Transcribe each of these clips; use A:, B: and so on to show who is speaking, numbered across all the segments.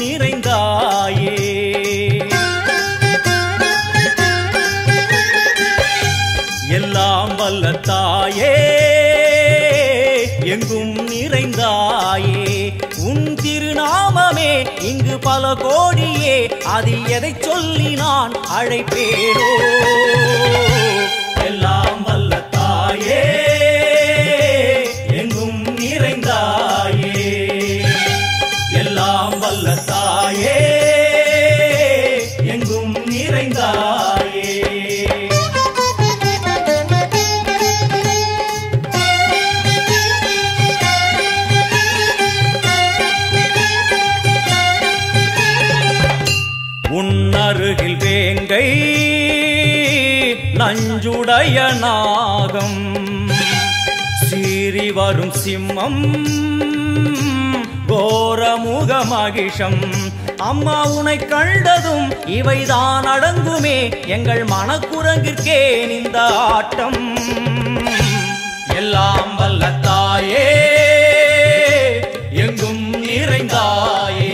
A: நிறைந்தாயே. எல்லாம் வல்ல தாயே எங்கும் நிறைந்தாயே. உன் திருநாமமே இங்கு பல கோடியே, அது எதை சொல்லி நான் அழைப்பேனோ. எல்லாம் வல்ல தாயே எங்கும் நிறைந்தாயே. எல்லாம் வல்ல தாயே எங்கும் நிறைந்தாயே. உன்னருகில் வேங்கை நஞ்சுடைய நாகம், சீறி வரும் சிம்மம் கோரமுக மகிஷம். அம்மா உனை கண்டதும் இவைதான் அடங்குமே, எங்கள் மனக்குரங்கிற்கே இந்த ஆட்டம். எல்லாம் வல்ல தாயே எங்கும் நிறைந்தாயே.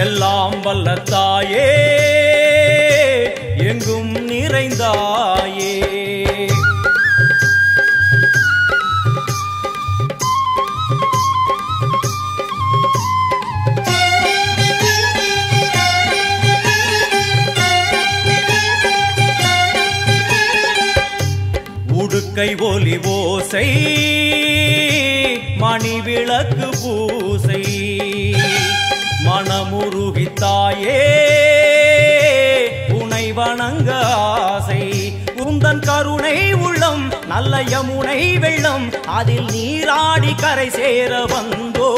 A: எல்லாம் வல்ல தாயே எங்கும் நிறைந்தாயே. உடுக்கை ஒலி ஓசை மணி விளக்கு பூசை, மனமுருகி தாயே உனை வணங்க ஆசை. உந்தன் கருணை உள்ளம் நல்ல யமுனை வெள்ளம், அதில் நீராடி கரை சேர வந்தோ.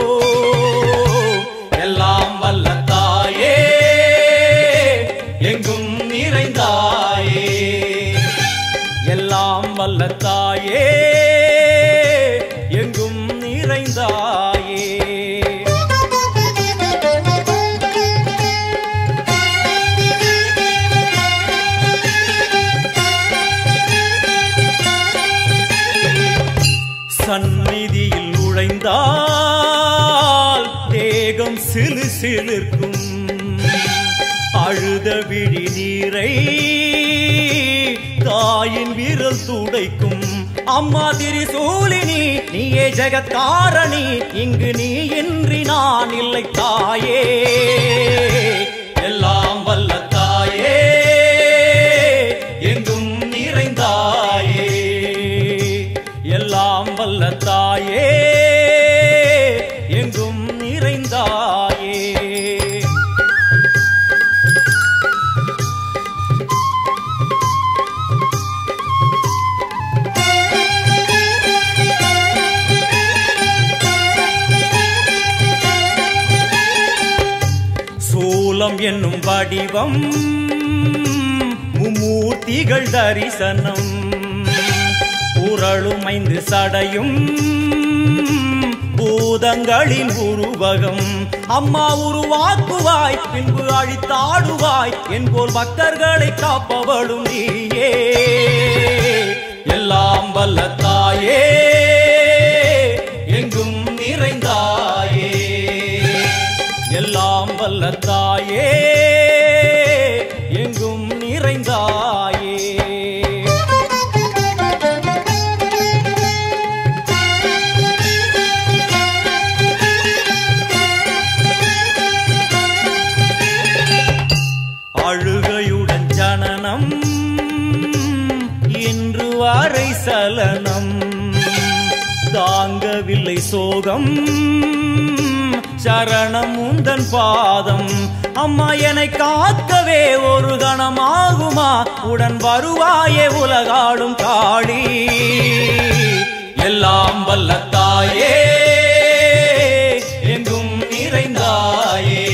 A: எல்லாம் வல்ல தாயே எங்கும் நிறைந்தாயே. எல்லாம் வல்ல தாயே எங்கும் நிறைந்தாயே. சந்நிதியில் நுழைந்தால் தேகம் சிலு சிலிர்க்கும், அழுத விழி நீரை தாயின் விரல் துடைக்கும். அம்மா திரிசூலினி நீயே ஜெகத்காரணி, இங்கு நீ இன்றி நான் இல்லை தாயே. எல்லாம் வல்ல தாயே எங்கும் நிறைந்தாயே. எல்லாம் வல்ல தாயே எங்கும் நிறைந்தாயே. சூலம் என்னும் வடிவம் மும்மூர்த்திகள் தரிசனம், உரளும் 5 சடையும் பூதங்களின் உருவகம். அம்மா உருவாக்குவாய் பின்பு அழித்தாடுவாய், என்போல் பக்தர்களை காப்பவளும் நீயே. எல்லாம் வல்ல தாயே எங்கும் நிறைந்தாயே. எல்லாம் வல்ல தாயே எங்கும் நிறைந்தாயே. அழுகையுடன் ஜனனம் இன்று வரை சலனம், தாங்கவில்லை சோகம் சரணம் உந்தன் பாதம். அம்மா என்னை காக்கவே ஒரு கணமாகுமா, உடன் வருவாயே உலகாடும் காளி. எல்லாம் வல்ல தாயே எங்கும் நிறைந்தாயே.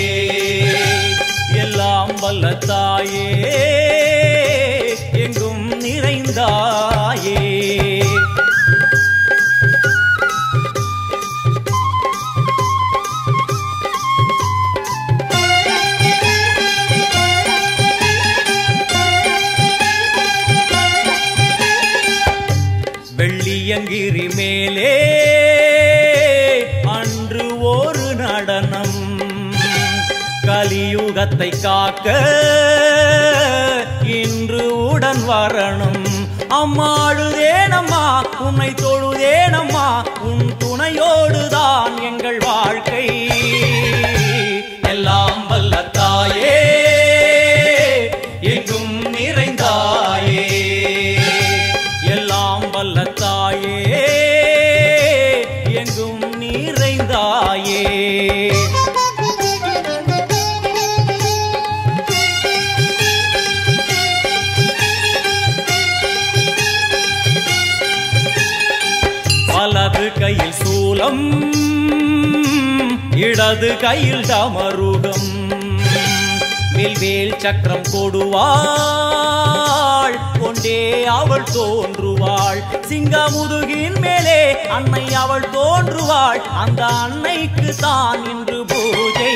A: எல்லாம் வல்ல தாயே எங்கும் நிறைந்தாயே. வெள்ளியங்கிரி மேலே அன்று ஒரு நடனம், கலியுகத்தை காக்க இன்று உடன் வரணும். அம்மா அழுதேனம்மா உன்னை தொழுதேனம்மா உன் துணையோடுதான் எங்கள் வாழ்க்கை. எல்லாம் வல்ல தாயே எங்கும் நிறைந்தாயே, எல்லாம் வல்ல தாயே எங்கும் நிறைந்தாயே. வலது கையில் சூலம் இடது கையில் டமருகம், வில்வேல் சக்கரம் கொடுவாள் கொண்டே அவள் தோன்றுவாள். சிங்கமுதுகின் மேலே அன்னை அவள் தோன்றுவாள், அந்த அன்னைக்கு தான் இன்று பூஜை.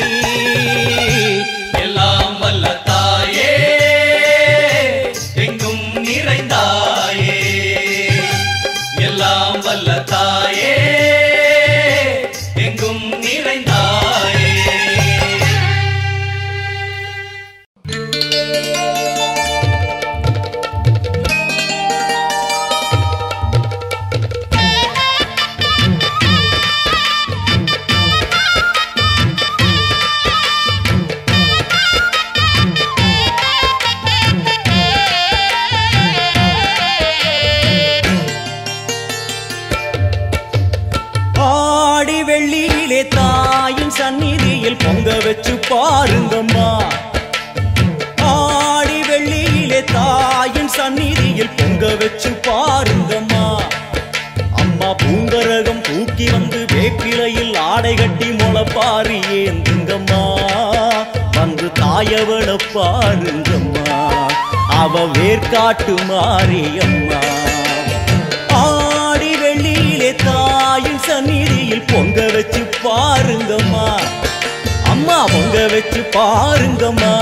A: எல்லாம் வல்ல தாயே எங்கும் நிறைந்தாயே, எல்லாம் வல்ல தாயே எங்கும் நிறைந்தாயே. வெள்ளியிலே தாயின் சந்நிதியில் பொங்க வச்சு பாருங்கம்மா, ஆடி வெள்ளியிலே தாயின் சந்நிதியில் பொங்க வச்சு பாருங்கம்மா. அம்மா பூங்கரகம் தூக்கி வந்து வேப்பிலையில் ஆடை கட்டி முளைப்பாரி ஏந்துங்கம்மா, வந்து தாயவள பாருங்கம்மா, அவ வேர்காட்டு மாரியம்மா. ஆடி வெள்ளியிலே தாயின் சந்நிதியில் பொங்க வச்சு பாருங்கம்மா, அம்மா பொங்க வச்சு பாருங்கம்மா.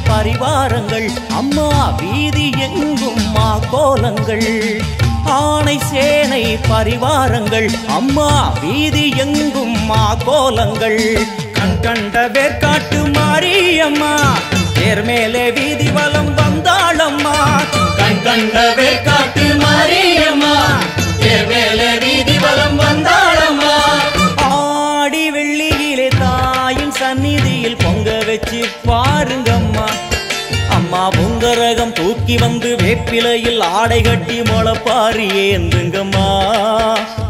A: பரிவாரங்கள் அம்மா வீதி எங்கும் மா கோலங்கள், ஆணை சேனை பரிவாரங்கள் அம்மா வீதி எங்கும் மா கோலங்கள். கண் கண்ட வேர்காட்டு மாரியம்மா தேர் மேலே வீதி வலம் வந்தாளம்மா, கண் கண்ட வேர்காட்டு மாரியம்மா தேர் மேலே வீதி வலம் வந்தாளம்மா. ஆடி வெள்ளியிலே தாயின் சந்நிதியில் பொங்க வச்சு பாருங்கம்மா, அம்மா பொங்கரகம் தூக்கி வந்து வேப்பிலையில் ஆடை கட்டி முளைப்பாரி ஏந்துங்கம்மா,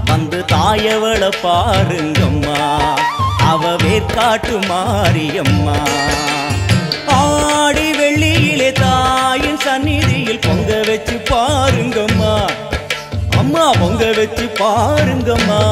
A: வந்து தாயவள பாருங்கம்மா, அவ வேர்காட்டு மாரியம்மா. ஆடி வெள்ளியிலே தாயின் சந்நிதியில் பொங்க வச்சு பாருங்கம்மா, அம்மா பொங்க வச்சு பாருங்கம்மா.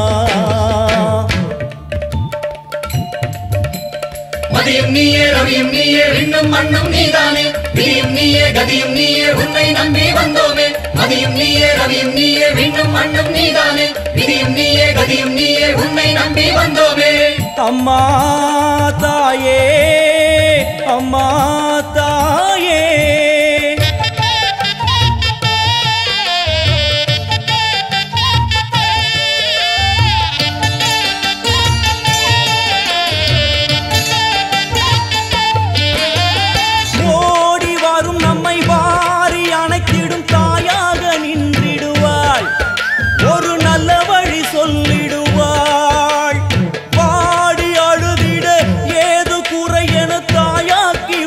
B: மதியும் நீயே ரவியும் நீயே விண்ணும் மண்ணும் நீதானே, விதியும் நீயே கதியும் நீயே உன்னை நம்பி வந்தோமே. மதியும் நீயே ரவியும் நீயே விண்ணும் மண்ணும் நீதானே, விதியும் நீயே கதியும் நீயே உன்னை நம்பி வந்தோமே.
A: அம்மா தாயே அம்மா தாயே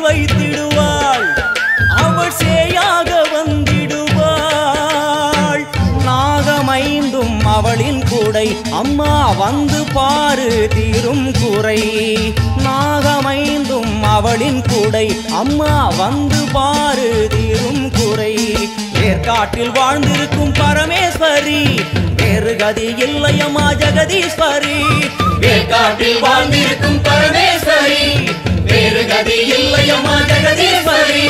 A: வைத்திடுவாள். கூடை அம்மா வந்து பாரு தீரும் குறை நாகமைந்தும் அவளின் கூடை அம்மா வந்து பாரு தீரும் குறை வேர்காட்டில் வாழ்ந்திருக்கும் பரமேஸ்வரி வேறு கதி இல்லையம்மா ஜெகதீஸ்வரி
B: வேர்காட்டில் வாழ்ந்திருக்கும் பரமேஸ்வரி வேறு கதி இல்லையம்மா ஜெகதீஸ்வரி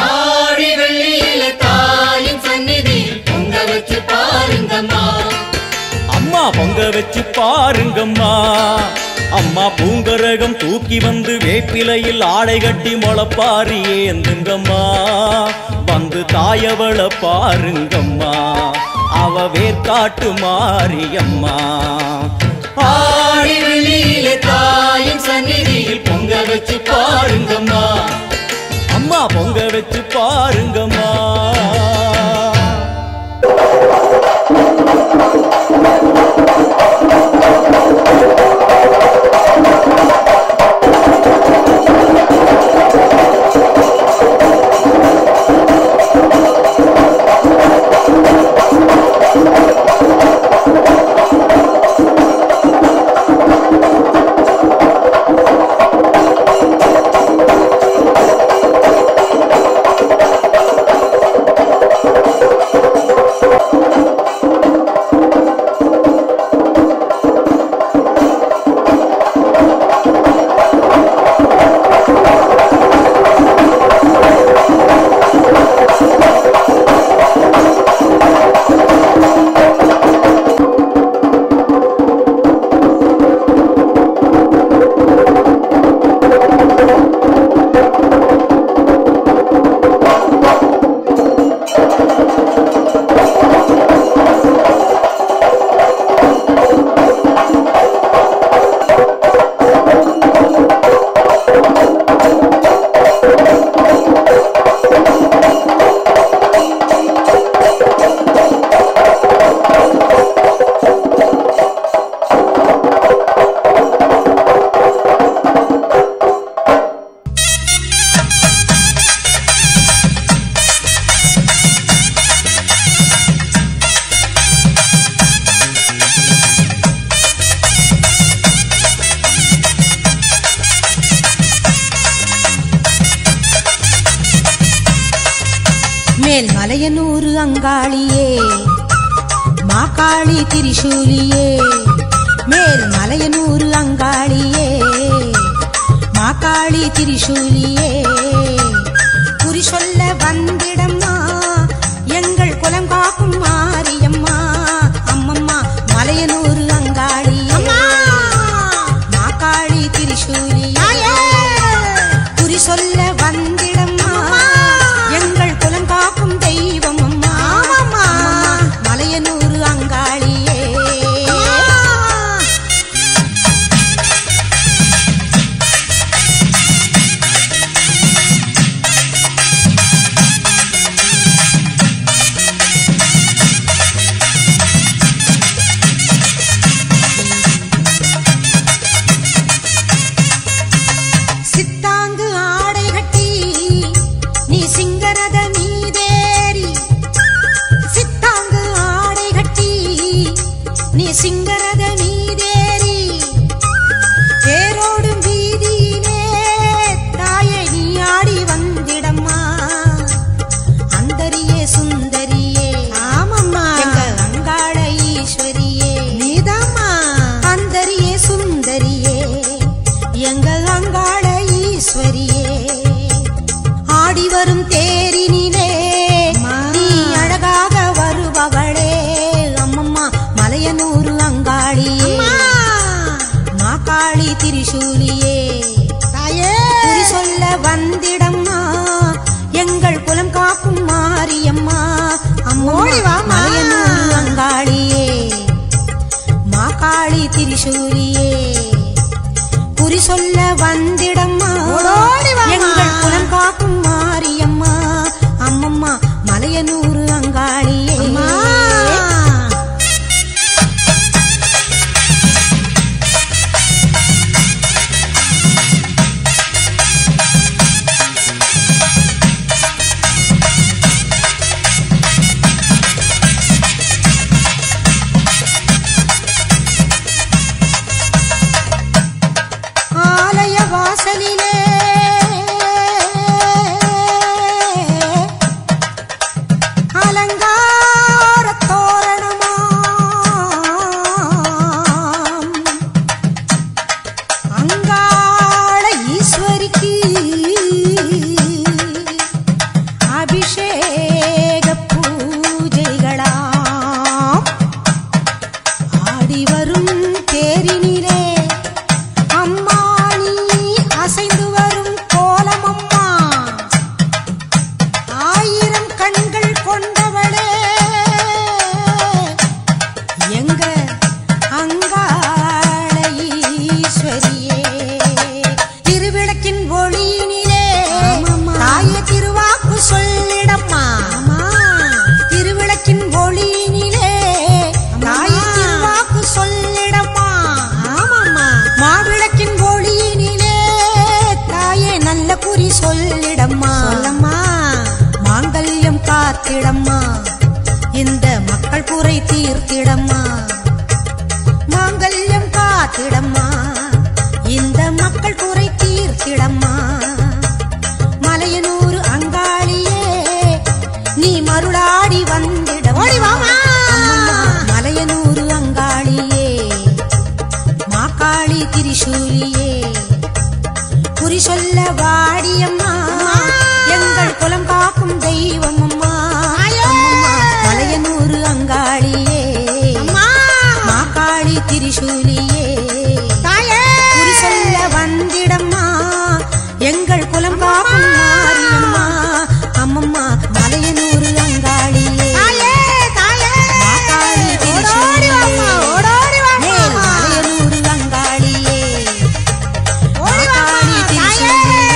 B: ஆடி வெள்ளியில தாயின் சந்நிதி பொங்க வச்சு பாருங்கம்மா
A: அம்மா பொங்க வச்சு பாருங்கம்மா அம்மா பூங்கரகம் தூக்கி வந்து வேப்பிலையில் ஆடை கட்டி முளப்பாரி ஏந்துங்கம்மா வந்து தாயவள பாருங்கம்மா அவ வேர்காட்டு மாரியம்மா
B: ஆடி வெள்ளியில தாயின் சந்நிதியில் பொங்க வச்சு பாருங்கம்மா
A: அம்மா பொங்க வச்சு பாருங்கம்மா
C: மேல்மலையனூர் அங்காளியே மாகாளி திரிசூலியே மேல்மலையனூர் அங்காளியே மாகாளி திரிசூலியே குறி சொல்ல வந்திடம்மா எங்கள் குலம் காக்கும் மாரியம்மா அம்மம்மா மலையனூர் அங்காளியே மாகாளி திரிசூலியே குறி சொல்ல வந்திடம்மா எங்கள் குலம் காக்கும் தெய்வம் அம்மா மலையனூர் அங்காளியே சித்தாங்கு ஆடை கட்டி நீ சிங்கரத மீதேறி சித்தாங்கு ஆடை கட்டி நீ சிங்கரத மீதேறி தேரோடும் வீதியிலே தாயை நீ ஆடி வந்திடம்மா அந்தரியே சுந்தரியே ஆமம்மா எங்க அங்காள ஈஸ்வரியே நீதாம்மா அந்தரியே சுந்தரியே எங்கள் அங்காள ஈஸ்வரியே ஆடி வரும் தேரினிலே நீ அழகாக வருபவளே அம்மம்மா மலையனூர் அங்காளியே மாகாளி திரிசூலியே குறி சொல்ல வந்திடம்மா எங்கள் குலம் காக்கும் மாரியம்மா அம்மோடிவா மலையனூர் அங்காளியே மாகாளி திரிசூலியே குறி சொல்ல வந்திடம்மா எங்கள் குலம் காக்கும் மாரியம்மா அம்மம்மா மலையனூர் அங்காளியே மக்கள் குறை தீர்த்திடம்மா மாங்கல்யம் காத்திடம்மா இந்த மக்கள் குறை தீர்த்திடம்மா மலையனூர் அங்காளியே நீ மருளாடி வந்திடம்மா மலையனூர் அங்காளியே மாக்காளி திரிசூலியே குறி சொல்ல வாடியம்மா எங்கள் குலம் காக்கும் தெய்வம் அம்மா மலையனூர் அங்காளியே மாக்காளி திரிசூலியே குறி சொல்ல வந்திடம்மா எங்கள் குலம் காக்கும் மாரியம்மா அம்மம்மா மலையனூர் அங்காளியே மாக்காளி திரிசூலியே மலையனூர் அங்காளியே மாக்காளி திரிசூலியே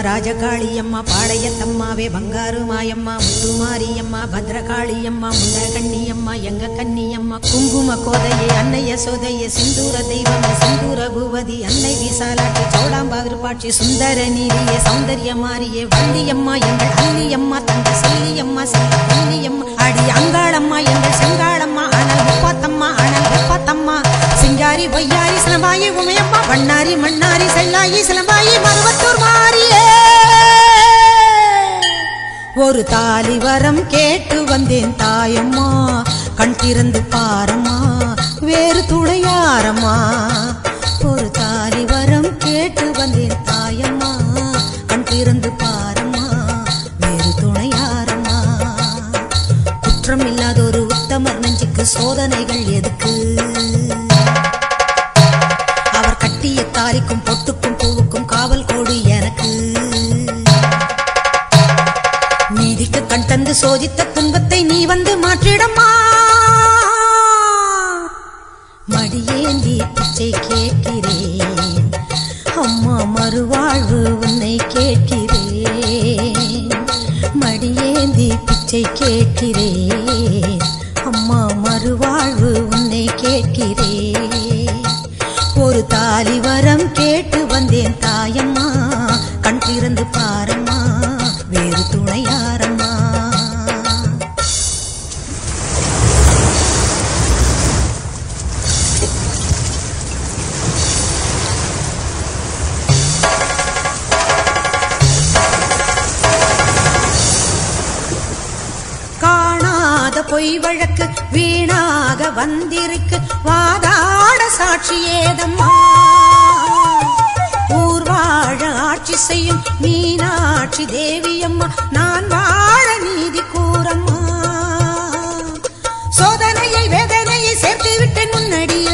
C: ராஜகாளியம்மா பாளையத்தம்மாவே பங்காரு மாயம்மா முத்துமாரியம்மா பத்ரகாளியம்மா முண்டகண்ணியம்மா எங்க கண்ணியம்மா குங்கும கோதையே அன்னைய சோதையே சிந்தூர தெய்வமே சிந்தூர பூவதி அன்னை விசாலாட்சி சௌடாம்பா விருப்பாட்சி சுந்தர நீலியே சௌந்தர்ய மாரியே வள்ளியம்மா எங்கள் அல்லியம்மா தங்க செல்லியம்மா செல்ல வள்ளியம்மா அடி அங்காளம்மா எங்கள் செங்காளம்மா அனல் முப்பாத்தம்மா அனல் முப்பாத்தம்மா சிங்காரி பொய்யாரி சிலம்பாயி உமையம்மா வண்ணாரி மண்ணாரி செல்லாயி சிலம்பாயி மருவத்தூர் மாரியே ஒரு தாலி வரம் கேட்டு வந்தேன் தாயம்மா கண் திறந்து பாரம்மா வேறு துணையாரம்மா ஒரு தாலி வரம் கேட்டு வந்தேன் தாயம்மா கண் திறந்து பாரம்மா வேறு துணையாரம்மா குற்றம் இல்லாத ஒரு உத்தமர் நெஞ்சுக்கு சோதனைகள் எதுக்கு அவர் கட்டிய தாலிக்கும் பொட்டுக்கும் பூவுக்கும் காவல் கோடு எனக்கு நீதிக்கு கண் தந்து சோதித்த துன்பத்தை நீ வந்து மாற்றிடம்மா மடியேந்தி பிச்சை கேட்கிறேன் அம்மா மறுவாழ்வு உன்னை கேட்கிறேன் மடியேந்தி பிச்சை கேட்கிறேன் அம்மா மறுவாழ்வு உன்னை கேட்கிறேன் ஒரு தாலி வரம் கேட்டு வந்தேன் தாயம்மா கண் திறந்து பாரம்மா வேறு துணையாரம்மா காணாத பொய் வழக்கு வீணாக வந்திருக்கு வாதாட சாட்சி ஏதம்மா ஊர் வாழ ஆட்சி செய்யும் மீனாட்சி தேவியம்மா நான் வாழ நீதி கூறம்மா சோதனையை வேதனையை சேர்த்து விட்டு முன்னடிய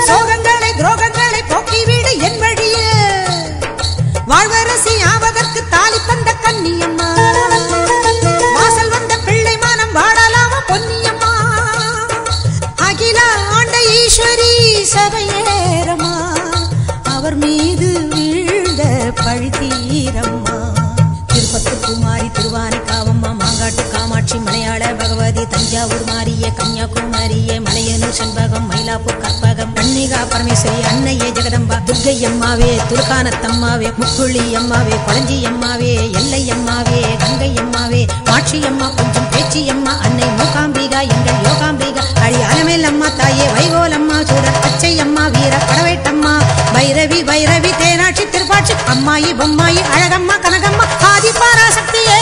C: சோகங்களை துரோகங்களை போக்கிவிடு என் வழிய வாழ்வரசி ஆவதற்கு தாலி தந்த கன்னியம்மா வாசல் வந்த பிள்ளை மானம் வாழலாமா பொன்னியம்மா அகில ஆண்ட ஈஸ்வரி சபையேரம்மா அவர் மீது வீழ்ந்த பழி தீரம்மா திருப்பத்து குமாரி திருவானைக்காவம்மா மாங்காட்டு காமாட்சி மலையாள பகவதி தஞ்சாவூர் மாரிய கன்னியாகுமரியே மலையனூர் செண்பகம் மயிலாப்பூர் கற்பகம் கன்னிகா பரமேஸ்வரி அன்னையே ஜெகதம்பா துர்க்கை அம்மாவே துர்கானத்தம்மாவே முக்குழி அம்மாவே கொளஞ்சி அம்மாவே எல்லை அம்மாவே கங்கை அம்மாவே மாட்சி அம்மா கொஞ்சம் பேச்சி அம்மா அன்னை மூகாம்பிகா எங்கள் யோகாம்பிகா அடி அலமேல் அம்மா தாயே வைகோலம்மா சூடர் பச்சை அம்மா வீர படவேட்டம்மா பைரவி பைரவி தேனாட்சி திருப்பாட்சி அம்மாயி பொம்மாயி அழகம்மா கனகம்மா ஆதி பராசக்தியே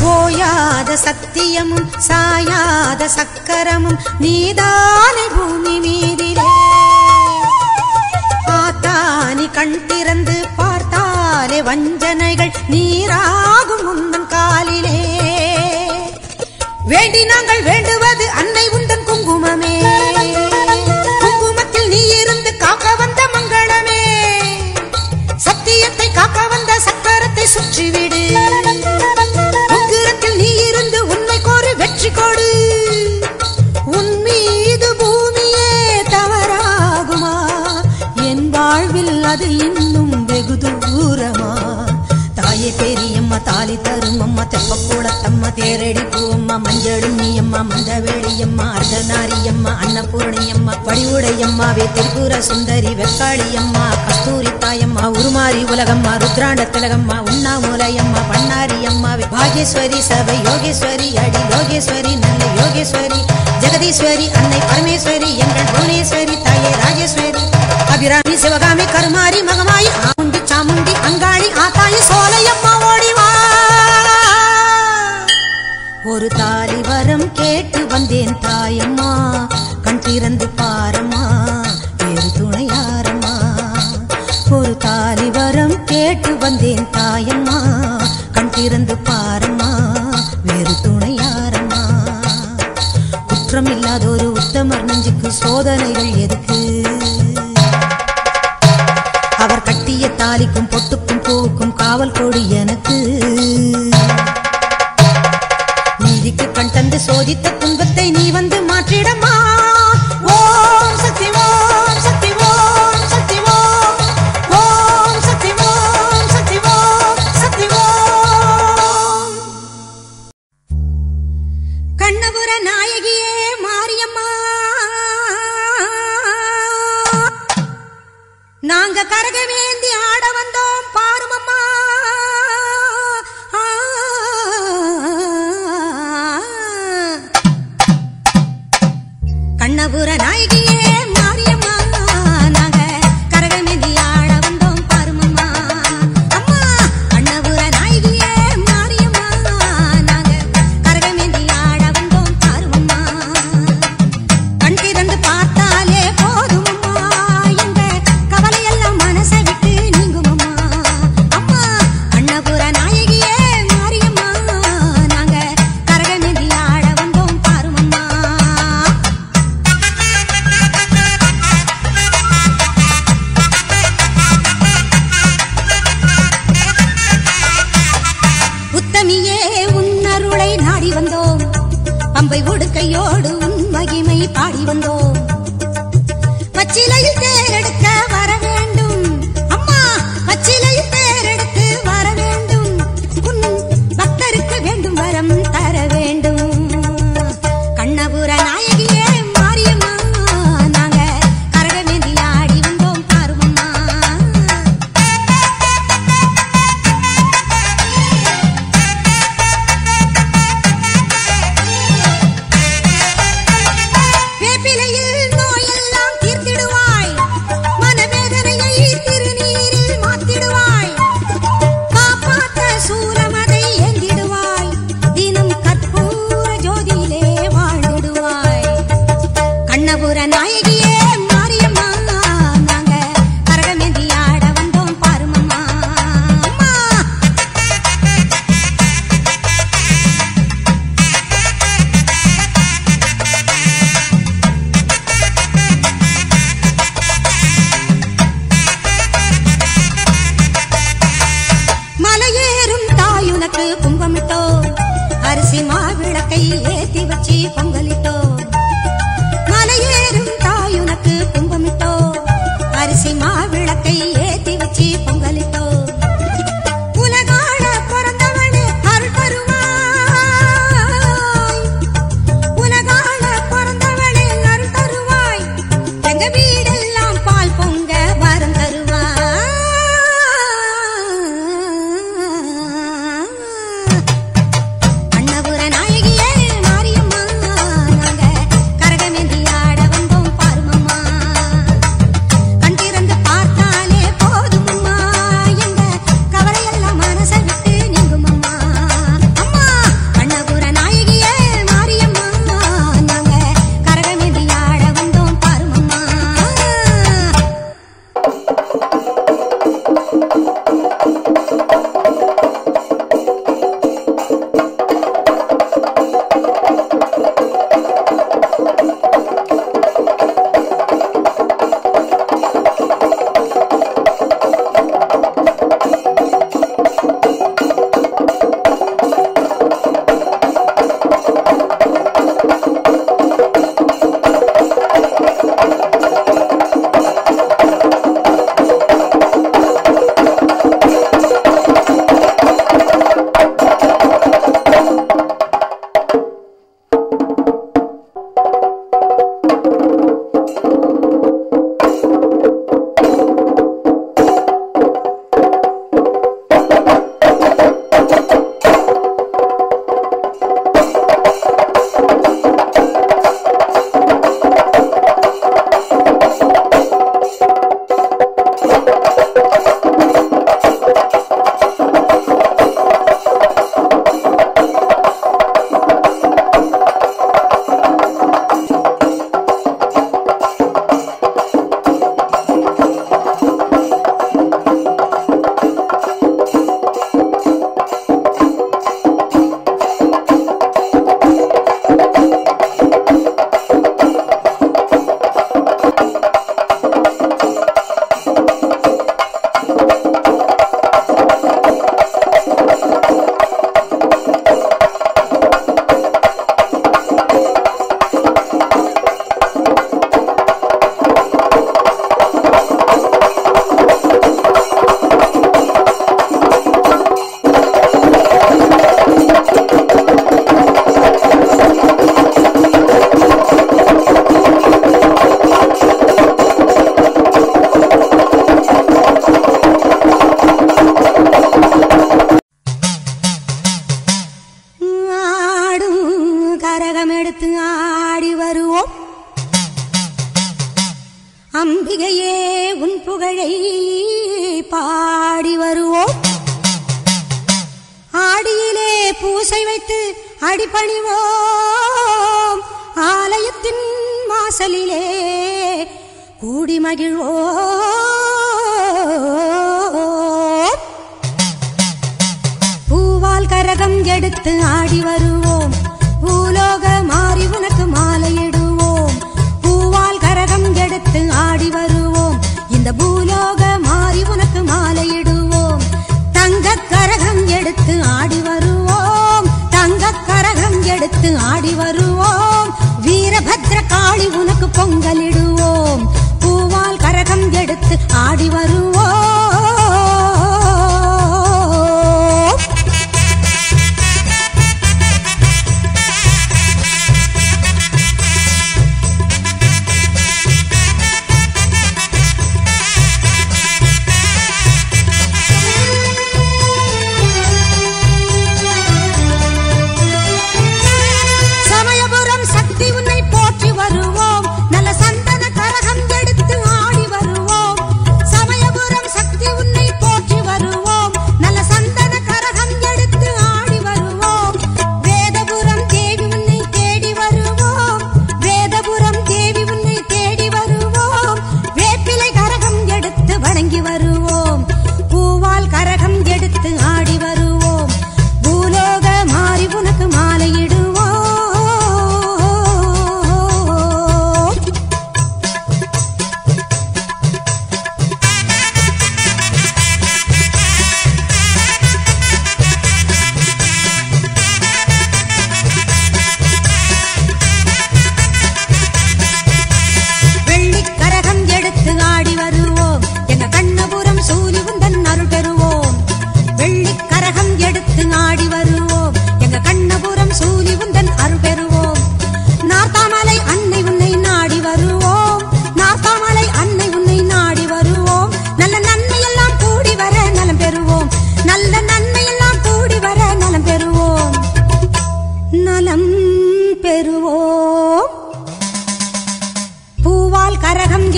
C: ஓயாத சத்தியமும் சாயாத சக்கரமும் நீதானே பூமி மீதிலே ஆத்தானி கண் திறந்து பார்த்தாலே வஞ்சனைகள் நீராகும் உந்தன் காலிலே வேண்டி நாங்கள் வேண்டுவது அன்னை உந்தன் குங்குமமே குங்குமத்தில் நீ இருந்து காக்க வந்த மங்களமே சத்தியத்தை காக்க வந்த சக்கரத்தை சுற்றிவிடு உக்கிரத்தில் நீ இருந்து உண்மை கோரி வெற்றி கொடு உன் மீது பூமியே தவறாகுமா என் வாழ்வில் அது இன்னும் வெகு தூரமா தாயே பெரியம்மா தாலி தரும் அம்மா தெப்பக்கூடத்தம்மா தேரடி பூவம்மா மஞ்சளும் நீயம்மா மந்தவேளியம்மா அர்த்தநாரியம்மா அன்னபூரணியம்மா படிவுடையம்மாவே திரிபுர சுந்தரி வெக்காளியம்மா கஸ்தூரி தாயம்மா உருமாறி உலகம்மா ருத்ராண்ட திலகம்மா உண்ணாமூலையம்மா பண்ணாரியம்மாவே பாகேஸ்வரி சபை யோகேஸ்வரி அடி லோகேஸ்வரி நல்ல யோகேஸ்வரி ஜெகதீஸ்வரி அன்னை பரமேஸ்வரி எங்கள் புவனேஸ்வரி தாயே ராஜேஸ்வரி அபிராமி சிவகாமி கருமாரி மகமாயி ஆமுண்டி சாமுண்டி அங்காளி ஆத்தாயி சோலையம்மா ஓடிவா ஒரு தாலி வரம் கேட்டு வந்தேன் தாயம்மா கண் திறந்து பாரம்மா வேறு துணையாரம்மா ஒரு தாலி வரம் கேட்டு வந்தேன் தாயம்மா கண் திறந்து பாரம்மா வேறு துணையாரம்மா குற்றம் இல்லாத ஒரு உத்தமர் நெஞ்சுக்கு சோதனைகள் எதுக்கு அவர் கட்டிய தாலிக்கும் பொட்டுக்கும் பூவுக்கும் கரகமேந்தி ஆட வந்தோம் பாருமம்மா. கண்ணபுர நாயகியே மாரியம்மா, நாங்க கரகமேந்தி ஆட வந்தோம் பாருமம்மா. அம்மா கண்ணபுர நாயகியே மாரியம்மா, நாங்க கரகமேந்தி ஆட வந்தோம் பாருமம்மா. கண் திறந்து பார்த்தாலே போதுமம்மா, எங்க கவலையெல்லாம் மனசை விட்டு நீங்குமம்மா. அம்மா கண்ணபுர நாயகியே மாரியம்மா, நாங்க கரகமேந்தி ஆட வந்தோம் பாருமம்மா. உத்தமியே உன்னருளை நாடி வந்தோம், பம்பை உடுக்கையோடு உன் மகிமை பாடி வந்தோம். பச்சிலையில் தேரெடுக்க வர வேண்டும் அம்மா, பச்சிலையில் தேரெடுத்து வர வேண்டும். உன் பக்தருக்கு வேண்டும் வரம் தர வேண்டும். கண்ணபுர நாயகியே மாரியம்மா, நாங்க கரகமேந்தி ஆடி வந்தோம் பாருமம்மா. வேப்பிலையில் பூசை வைத்து அடிபணிவோம் ஆலயத்தின் வாசலிலே கூடி மகிழ்வோம் பூவால் கரகம் எடுத்து ஆடி வருவோம் பூலோக மாறி உனக்கு மாலையிடுவோம் பூவால் கரகம் எடுத்து ஆடி வருவோம் இந்த பூலோக மாறி உனக்கு மாலையிடுவோம் தங்க கரகம் எடுத்து ஆடி வருவோம் தங்க கரகம் எடுத்து ஆடி வருவோம் வீரபத்ர காளி உனக்கு பொங்கலிடுவோம் பூவால் கரகம் எடுத்து ஆடி வருவோம்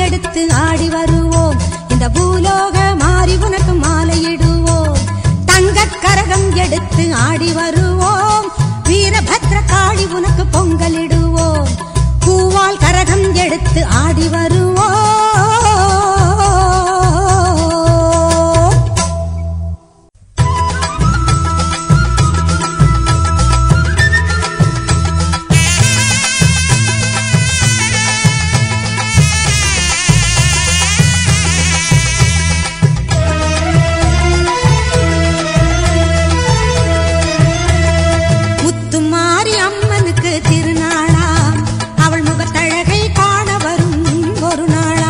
C: எடுத்து ஆடி வருவோம் இந்த பூலோக மாறி உனக்கு மாலையிடுவோம் தங்க கரகம் எடுத்து ஆடி வருவோம் வீரபத்ர காளி உனக்கு பொங்கலிடுவோம் பூவால் கரகம் எடுத்து ஆடி வருவோம் திருநாளாம் அவள் முகத்தழகை காண வரும் ஒரு நாள்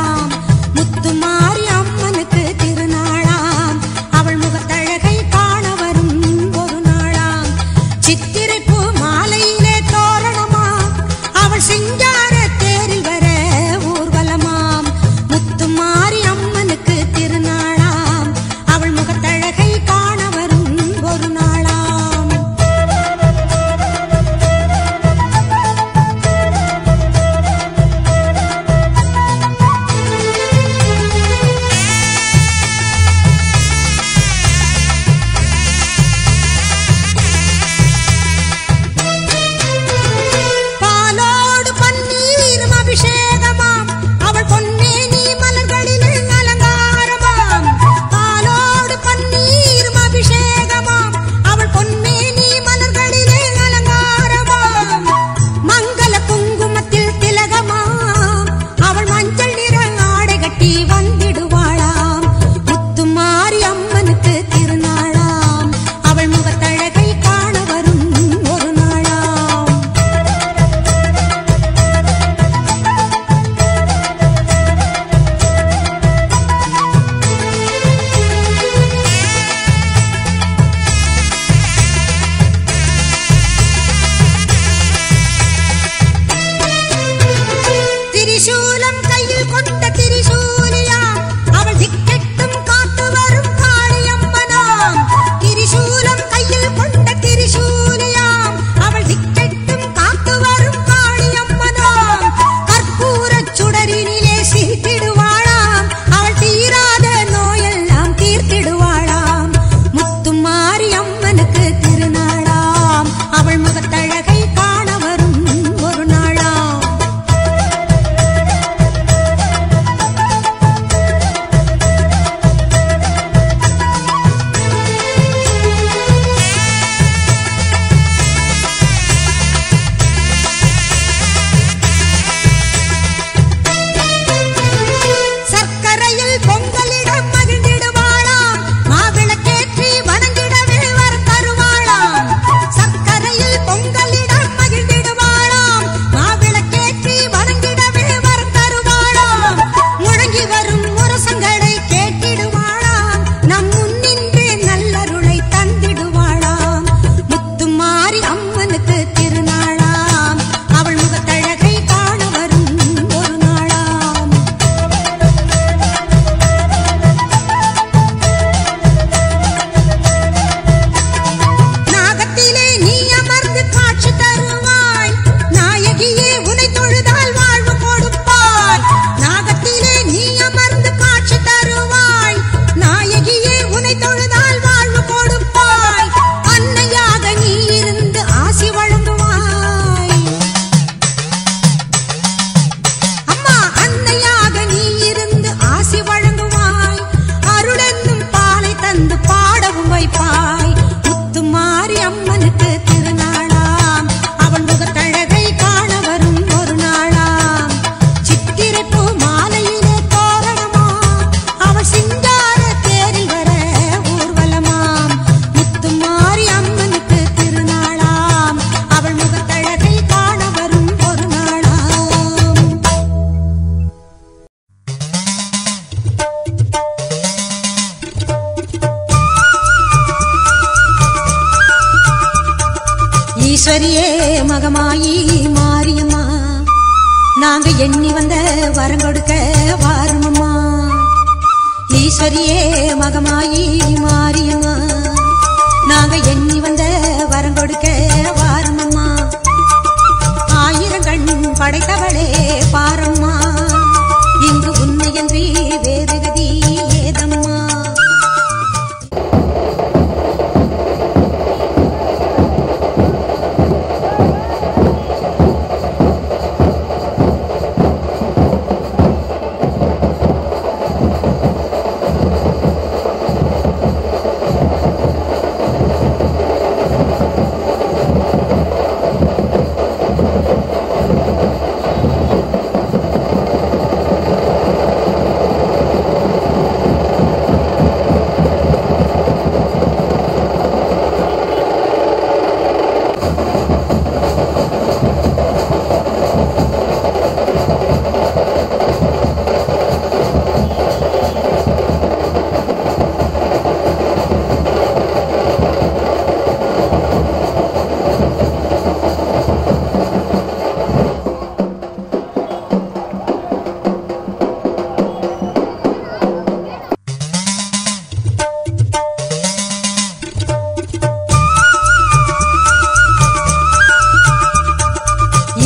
C: ஈஸ்வரியே மகமாயி மாரியம்மா நாங்க எண்ணி வந்த வரம் கொடுக்க வாருமம்மா. ஈஸ்வரியே மகமாயி மாரியம்மா நாங்க எண்ணி வந்த வரம் கொடுக்க வாருமம்மா. ஆயிரம் கண் படைத்தவளே பாரம்மா இங்கு உன்னையன்றி வேறு கதி ஏதம்மா.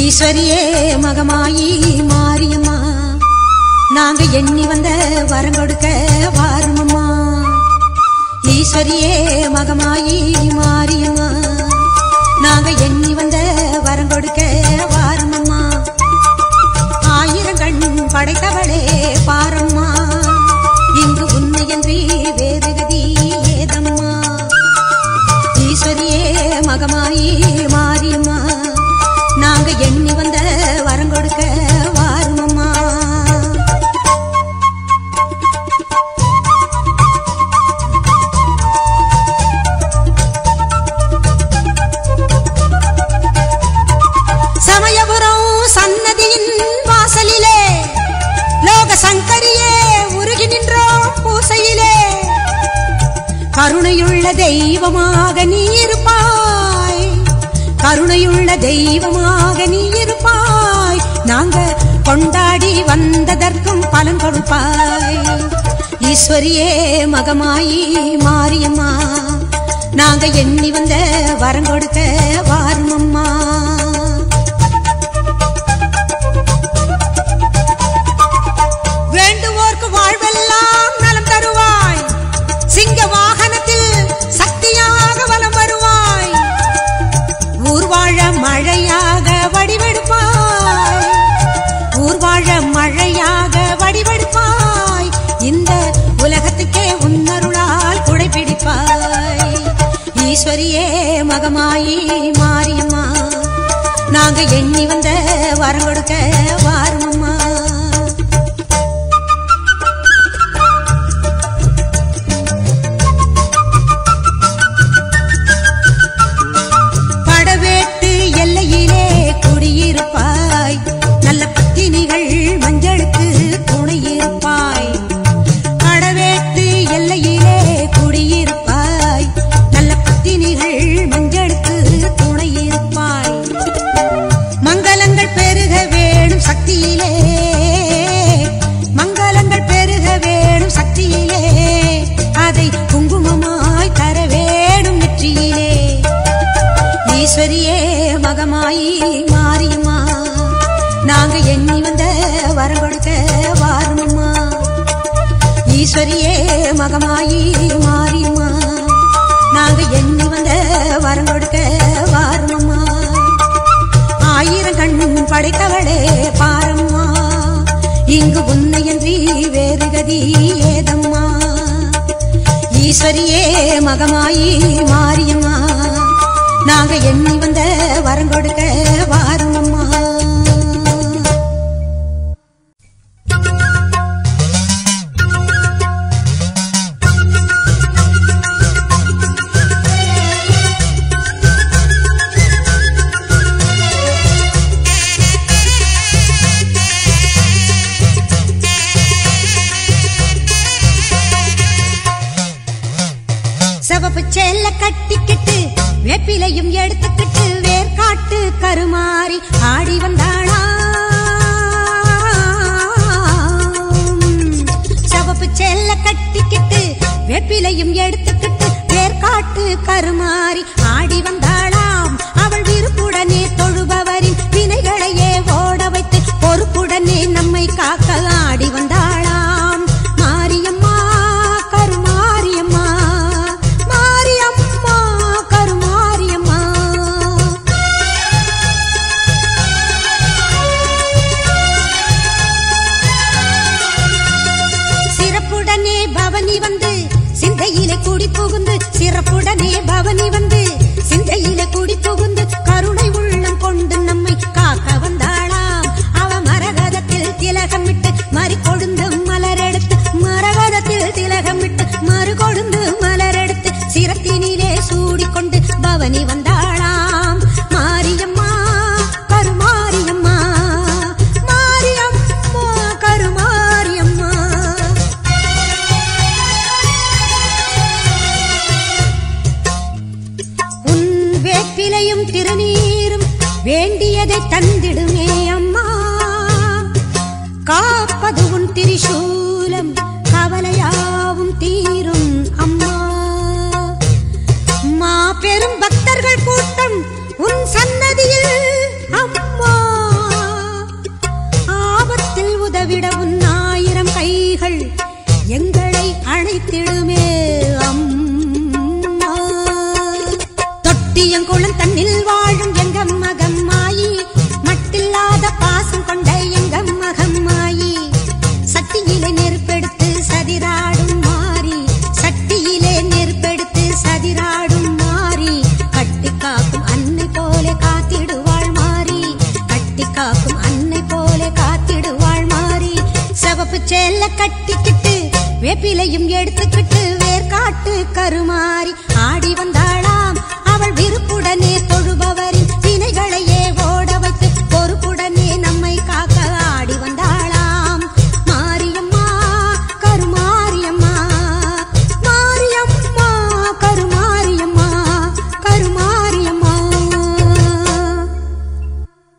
C: ஈஸ்வரியே மகமாயி மாரியம்மா நாங்க எண்ணி வந்த வரம் கொடுக்க வாருமம்மா. ஈஸ்வரியே மகமாயி மாரியம்மா நாங்க எண்ணி வந்த வரம் கொடுக்க வாருமம்மா. ஆயிரம் கண் படைத்தவளே பாரம்மா இங்கு உன்னையன்றி வேறு கதி ஏதம்மா. ஈஸ்வரியே மகமாயி மாரியம்மா நாங்க எண்ணி வந்த வரம் கொடுக்க வாருமம்மா. சமயபுரம் சன்னதியின் வாசலிலே லோக சங்கரியே உருகி நின்றோம் பூசையிலே. கருணையுள்ள தெய்வமாக நீ இருப்பாய், கருணையுள்ள தெய்வமாக நீ இருப்பாய். நாங்க கொண்டாடி வந்ததற்கும் பலன் கொடுப்பாய். ஈஸ்வரியே மகமாயி மாரியம்மா நாங்க எண்ணி வந்த வரம் கொடுக்க வாருமம்மா. வேண்டுவோர்க்கு வாழ்வெல்லாம் நலம் தருவாய், சிங்க வாகனத்தில் சக்தியாக வலம் வருவாய். ஊர்வாழ மழையாக வடிவெடுப்பாய், ஊர்வாழ மழையாக வடிவெடுப்பாய். இந்த உலகத்துக்கே உன்னருளால் குடைபிடிப்பாய். ஈஸ்வரியே மகமாயி மாரியம்மா நாங்க எண்ணி வந்த வரம் கொடுக்க வாருமம்மா. படவேட்டு எல்லையிலே குடியிருப்பாய், நல்ல பத்தினிகள் மஞ்சளுக்கு துணையிருப்பாய். படவேட்டு எல்லையிலே குடியிருப்பாய், நல்ல பத்தினிகள் மஞ்சளுக்கு துணையிருப்பாய். மங்களங்கள் பெருக வேணும் சக்தியிலே, மங்களங்கள் பெருக வேணும் சக்தியிலே. அதை குங்குமமாய் தர வேணும் நெற்றியிலே. ஈஸ்வரியே மகமாயி மாரியம்மா நாங்க எண்ணி வந்த வரம் கொடுக்க வாருமம்மா. ஈஸ்வரியே மகமாயி மாரியம்மா நாங்க எண்ணி வந்த வரம் கொடுக்க வாருமம்மா. ஆயிரம் கண் படைத்தவளே பாரம்மா இங்கு உன்னையன்றி வேறு கதி ஏதம்மா. ஈஸ்வரியே மகமாயி மாரியம்மா நாங்க எண்ணி வந்த வரம் கொடுக்க வாருமம்மா. சிவப்பு சேல கட்டிக்கிட்டு வேப்பிலையும் எடுத்துக்கிட்டு வேர் வேர்காட்டு கருமாறி ஆடி வந்தாளா சவப்பு செல்ல கட்டிக்கிட்டு வேப்பிலையும் எடுத்துக்கிட்டு வேர்காட்டு கருமாறி ஆடி வந்தாளாம் அவள் விருப்புடனே தொழுபவரின் வினைகளையே ஓட வைத்து பொறுப்புடனே நம்மை காக்க ஆடி வந்தாளாம் மாரியம்மா கருமாரியம்மா மாரியம்மா கருமாரியம்மா சிறப்புடனே பவனி வந்து சிந்தையிலே கூடி புகுந்து சிறப்புடனே பவனி வந்து சிந்தையிலே கூடி புகுந்து கருணை உள்ளம் கொண்டு நம்மை காக்க வந்தாளாம் அவ மரகதத்தில் திலகமிட்டு மறி கொழுந்து மலரெடுத்து மரகதத்தில் திலகமிட்டு மறு கொழுந்து மலரெடுத்து சிரத்தினிலே சூடிக்கொண்டு பவனி வந்தாளாம் மாரியம்மா கருமாரியம்மா மாரியம்மா கருமாரியம்மா உன் வேப்பிலையும் திருநீரும் வேண்டியதை தந்திடுமே அம்மா காப்பது உன் திரிசூலம் கவலையாவும் தீரும் அம்மா மாபெரும் பக்தர்கள் கூட்டம் உன் சன்னதியில் அம்மா ஆபத்தில் உதவிட உன் 1000 கைகள் எங்களை அழைத்திடுமே அம்மா தொட்டியங்குளம் தன்னில் வாழும் எங்க மகம்மாயி மட்டில்லாத பாசம் கொண்ட எங்க மகம்மாயி சட்டியிலே நெருப்பெடுத்து சதிராடும் மாறி சட்டியிலே நெருப்பெடுத்து சதிராடும் மாறி கட்டி காக்கும் அன்னை போல காத்திடுவாள் மாறி கட்டி காக்கும் அன்னை போல காத்திடுவாள் மாறி சிவப்பு சேல கட்டிக்கிட்டு வேப்பிலையும் எடுத்துக்கிட்டு வேர்காட்டு கருமாறி